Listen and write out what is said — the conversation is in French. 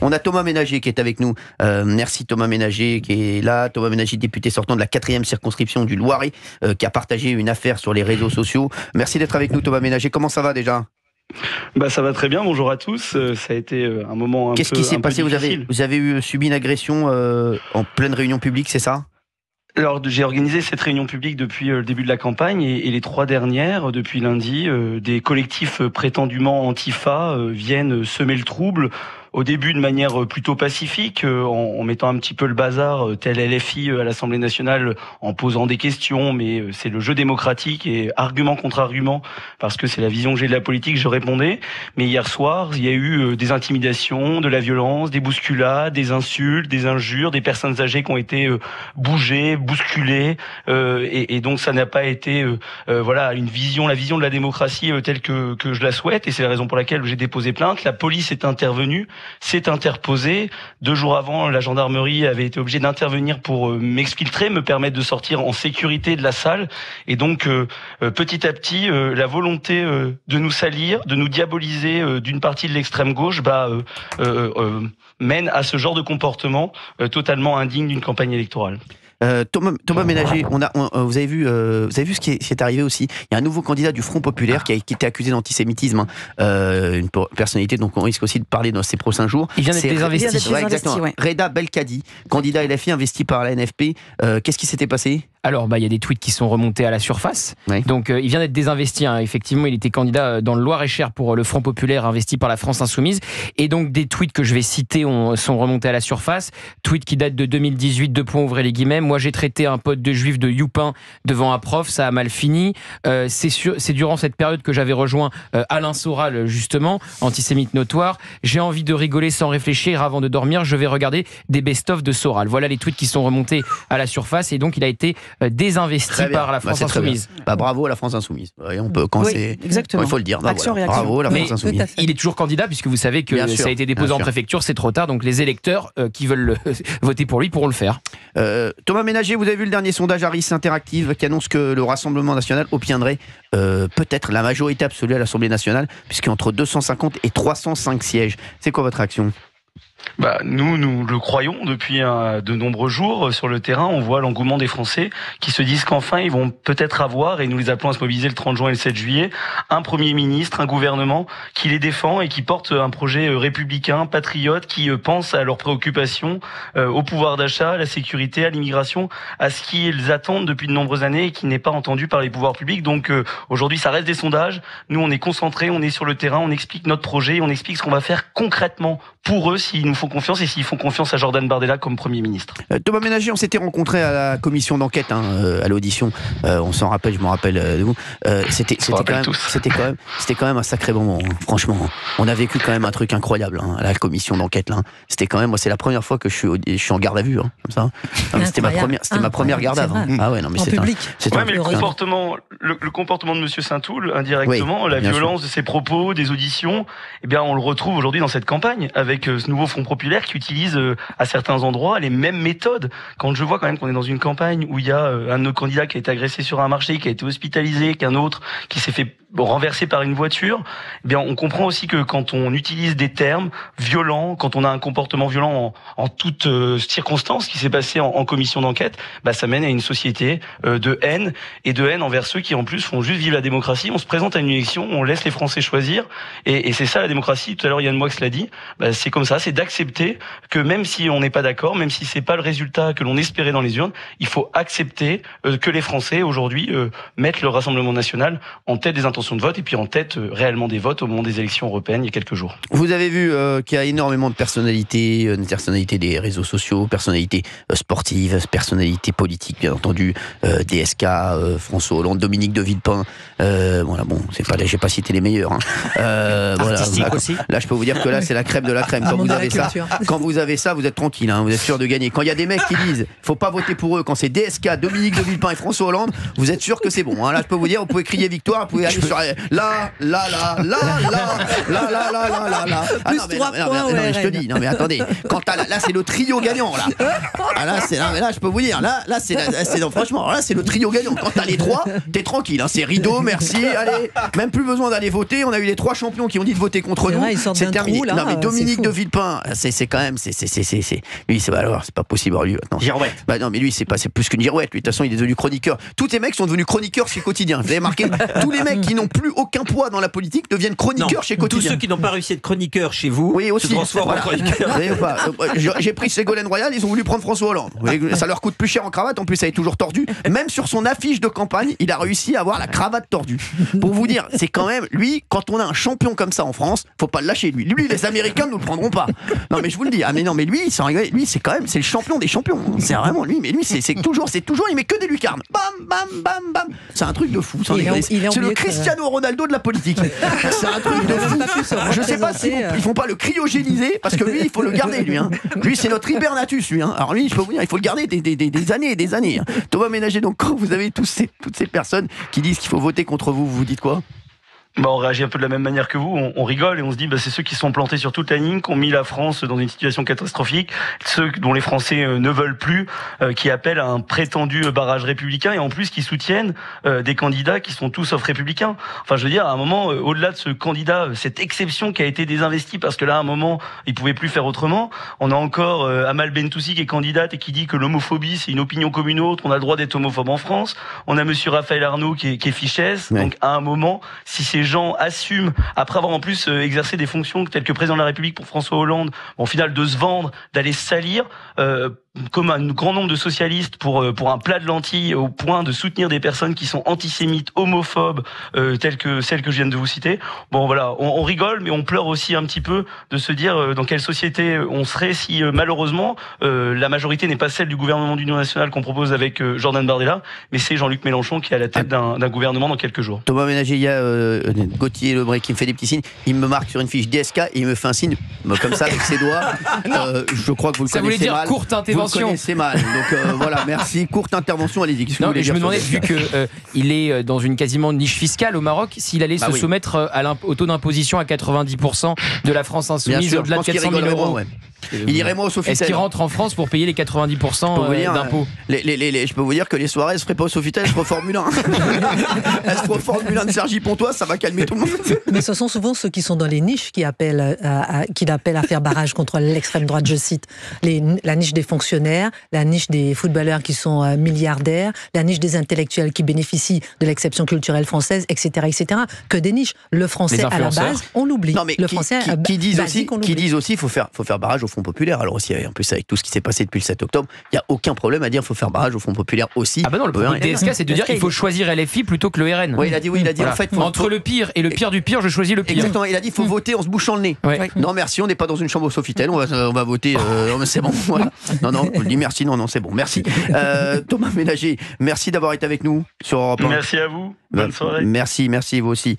On a Thomas Ménager qui est avec nous. Merci Thomas Ménager qui est là. Thomas Ménager, député sortant de la 4e circonscription du Loiret, qui a partagé une affaire sur les réseaux sociaux. Merci d'être avec nous Thomas Ménager. Comment ça va déjà ? Ça va très bien, bonjour à tous. Ça a été un moment Qu'est-ce qui s'est passé ? Vous avez subi une agression en pleine réunion publique, c'est ça ? Alors, j'ai organisé cette réunion publique depuis le début de la campagne et les 3 dernières, depuis lundi, des collectifs prétendument antifa viennent semer le trouble. Au début de manière plutôt pacifique, en mettant un petit peu le bazar, tel LFI à l'Assemblée nationale, en posant des questions, mais c'est le jeu démocratique et argument contre argument, parce que c'est la vision que j'ai de la politique, je répondais. Mais hier soir, il y a eu des intimidations, de la violence, des bousculades, des insultes, des injures, des personnes âgées qui ont été bougées, bousculées, et donc ça n'a pas été la vision de la démocratie telle que je la souhaite, et c'est la raison pour laquelle j'ai déposé plainte. La police est intervenue, s'est interposée. 2 jours avant, la gendarmerie avait été obligée d'intervenir pour m'exfiltrer, me permettre de sortir en sécurité de la salle. Et donc, petit à petit, la volonté de nous salir, de nous diaboliser d'une partie de l'extrême gauche, mène à ce genre de comportement totalement indigne d'une campagne électorale. Thomas Ménager, vous avez vu ce qui est arrivé aussi. Il y a un nouveau candidat du Front Populaire qui a été accusé d'antisémitisme, une personnalité dont on risque aussi de parler dans ces prochains jours. Il vient d'être désinvesti. Exactement. Ouais. Reda Belkadi, candidat LFI investi par la NFP. Qu'est-ce qui s'était passé ? Alors, il y a des tweets qui sont remontés à la surface. Oui. Donc, il vient d'être désinvesti. Effectivement, il était candidat dans le Loir-et-Cher pour le Front Populaire investi par la France Insoumise. Et donc, des tweets que je vais citer sont remontés à la surface. Tweets qui datent de 2018, ouvrez les guillemets. Moi, j'ai traité un pote de juif de youpin devant un prof, ça a mal fini. C'est durant cette période que j'avais rejoint Alain Soral, justement, antisémite notoire. J'ai envie de rigoler sans réfléchir. Avant de dormir, je vais regarder des best-of de Soral. Voilà les tweets qui sont remontés à la surface. Et donc, il a été désinvesti par la France Insoumise. Bravo à la France Insoumise. On peut, exactement. Il faut le dire. Bravo à la France Insoumise. Il est toujours candidat, puisque vous savez que ça a été déposé en préfecture, c'est trop tard. Donc les électeurs qui veulent voter pour lui pourront le faire. Thomas Ménager, vous avez vu le dernier sondage Harris Interactive qui annonce que le Rassemblement National obtiendrait peut-être la majorité absolue à l'Assemblée Nationale, puisqu'entre 250 et 305 sièges. C'est quoi votre réaction ? Nous le croyons depuis de nombreux jours sur le terrain. On voit l'engouement des Français qui se disent qu'enfin ils vont peut-être avoir, et nous les appelons à se mobiliser le 30 juin et le 7 juillet, un Premier ministre, un gouvernement qui les défend et qui porte un projet républicain, patriote, qui pense à leurs préoccupations, au pouvoir d'achat, à la sécurité, à l'immigration, à ce qu'ils attendent depuis de nombreuses années et qui n'est pas entendu par les pouvoirs publics. Donc aujourd'hui ça reste des sondages. Nous on est concentrés, on est sur le terrain, on explique notre projet, on explique ce qu'on va faire concrètement pour eux s'ils nous font confiance et s'ils font confiance à Jordan Bardella comme Premier ministre. Thomas Ménager, on s'était rencontrés à la commission d'enquête, à l'audition. On s'en rappelle, je m'en rappelle de vous. C'était quand même un sacré moment. Franchement, on a vécu quand même un truc incroyable à la commission d'enquête. Là. C'était quand même, moi, c'est la première fois que je suis en garde à vue, comme ça. C'était ma première garde à vue. Ah ouais, non mais c'est public. Mais le comportement de Monsieur Saint-Toul, indirectement, la violence de ses propos, des auditions, on le retrouve aujourd'hui dans cette campagne avec ce nouveau Front Populaire qui utilise à certains endroits les mêmes méthodes. Quand je vois quand même qu'on est dans une campagne où il y a un de nos candidats qui a été agressé sur un marché, qui a été hospitalisé, qu'un autre qui s'est fait renversé par une voiture, on comprend aussi que quand on utilise des termes violents, quand on a un comportement violent en toutes circonstances, ce qui s'est passé en commission d'enquête, ça mène à une société de haine envers ceux qui en plus font juste vivre la démocratie. On se présente à une élection, on laisse les Français choisir, et c'est ça la démocratie. Tout à l'heure Yann Moix l'a dit, c'est comme ça, c'est d'accepter que même si on n'est pas d'accord, même si c'est pas le résultat que l'on espérait dans les urnes, il faut accepter que les Français aujourd'hui mettent le Rassemblement National en tête des intentions de vote et puis en tête réellement des votes au moment des élections européennes il y a quelques jours. Vous avez vu qu'il y a énormément de personnalités des réseaux sociaux, personnalités sportives, personnalités politiques, bien entendu, DSK, François Hollande, Dominique de Villepin. J'ai pas cité les meilleurs. Aussi. Là, je peux vous dire que là, c'est la crème de la crème. Quand vous avez ça, vous êtes tranquille, vous êtes sûr de gagner. Quand il y a des mecs qui disent, faut pas voter pour eux, quand c'est DSK, Dominique de Villepin et François Hollande, vous êtes sûr que c'est bon. Là, je peux vous dire, vous pouvez crier victoire, vous pouvez aller sur là. Je te dis, non mais attendez, là c'est le trio gagnant là. Là je peux vous dire, franchement, là c'est le trio gagnant. Quand t'as les trois, t'es tranquille, c'est rideau, merci, allez, même plus besoin d'aller voter. On a eu les 3 champions qui ont dit de voter contre nous. C'est terminé. Mais Dominique de Villepin, c'est quand même, lui, c'est pas possible. Lui, non. Girouette. Bah non, mais lui, c'est plus qu'une girouette. Lui, de toute façon, il est devenu chroniqueur. Tous les mecs sont devenus chroniqueurs chez Quotidien. Vous avez marqué, tous les mecs qui n'ont plus aucun poids dans la politique deviennent chroniqueurs chez Quotidien. Tous ceux qui n'ont pas réussi à être chroniqueurs chez vous, oui, aussi, se transforment en chroniqueurs. J'ai pris Ségolène Royal, ils ont voulu prendre François Hollande. Ça leur coûte plus cher en cravate, en plus, elle est toujours tordue. Même sur son affiche de campagne, il a réussi à avoir la cravate tordue. Pour vous dire, c'est quand même, lui, quand on a un champion comme ça en France, faut pas le lâcher, lui. Lui, les Américains ne nous le prendront pas. Non, mais je vous le dis. Ah, mais non, mais lui, sans rigoler, lui, c'est quand même, c'est le champion des champions. C'est vraiment lui, mais lui, c'est toujours, il met que des lucarnes. Bam, bam, bam, bam. C'est un truc de fou. C'est le Cristiano Ronaldo de la politique. C'est un truc de fou. Je sais pas si ils font pas le cryogéniser, parce que lui, il faut le garder, lui. Lui, c'est notre hibernatus, lui. Alors lui, je peux vous dire, il faut le garder des années et des années. Thomas Ménager, donc quand vous avez toutes ces personnes qui disent qu'il faut voter contre vous, vous dites quoi ? On réagit un peu de la même manière que vous, on rigole et on se dit c'est ceux qui sont plantés sur toute la ligne, qui ont mis la France dans une situation catastrophique, ceux dont les Français ne veulent plus, qui appellent à un prétendu barrage républicain et en plus qui soutiennent des candidats qui sont tous sauf républicains. Enfin, je veux dire, à un moment, au-delà de ce candidat, cette exception qui a été désinvestie parce que là, à un moment, il pouvait plus faire autrement, on a encore Amal Bentoussi qui est candidate et qui dit que l'homophobie c'est une opinion comme une autre, on a le droit d'être homophobe en France, on a monsieur Raphaël Arnaud qui est fichesse, ouais. Donc à un moment, si ces gens assument, après avoir en plus exercé des fonctions telles que président de la République pour François Hollande, au final de se vendre, d'aller salir, comme un grand nombre de socialistes pour un plat de lentilles au point de soutenir des personnes qui sont antisémites, homophobes, telles que celles que je viens de vous citer. Bon voilà, on rigole, mais on pleure aussi un petit peu de se dire dans quelle société on serait si malheureusement la majorité n'est pas celle du gouvernement d'union nationale qu'on propose avec Jordan Bardella, mais c'est Jean-Luc Mélenchon qui est à la tête d'un gouvernement dans quelques jours. Thomas Ménager, il y a Gauthier Lebray qui me fait des petits signes, il me marque sur une fiche DSK et il me fait un signe comme ça avec ses doigts. Je crois que vous le connaissez mal. Ça voulait dire courte intervention. Vous le connaissez mal. Donc voilà, merci. Courte intervention, allez-y. Non, mais je me demandais, vu qu'il est dans une quasiment niche fiscale au Maroc, s'il allait se soumettre au taux d'imposition à 90% de la France insoumise, au-delà de 400 000 euros. Ouais. Il irait moins au Sofitel. Est-ce qu'il rentre en France pour payer les 90% d'impôts? Je peux vous dire que les soirées elles se feraient pas au Sofitel, elles se feraient Formule 1. Elles se feraient Formule 1 de Sergi Pontoise, ça va calmer tout le monde. Mais ce sont souvent ceux qui sont dans les niches qui appellent à faire barrage contre l'extrême droite, je cite. La niche des fonctionnaires, la niche des footballeurs qui sont milliardaires, la niche des intellectuels qui bénéficient de l'exception culturelle française, etc., etc. Que des niches. Le français, à la base, on l'oublie. Non, mais le français, qui disent aussi, il faut faire barrage au Front populaire. Alors aussi, en plus avec tout ce qui s'est passé depuis le 7 octobre, il n'y a aucun problème à dire qu'il faut faire barrage au Front populaire aussi. Ah bah non, le problème de DSK, c'est de dire qu'il faut choisir LFI plutôt que le RN. Oui, il a dit voilà. En fait... Entre le pire et le pire du pire, je choisis le pire. Exactement, il a dit qu'il faut voter en se bouchant le nez. Ouais. Non merci, on n'est pas dans une chambre au Sofitel, on va voter, c'est bon. Voilà. Non, on dit merci, non, c'est bon, merci. Thomas Ménager, merci d'avoir été avec nous sur Europe 1. Merci à vous, bonne soirée. Merci, vous aussi.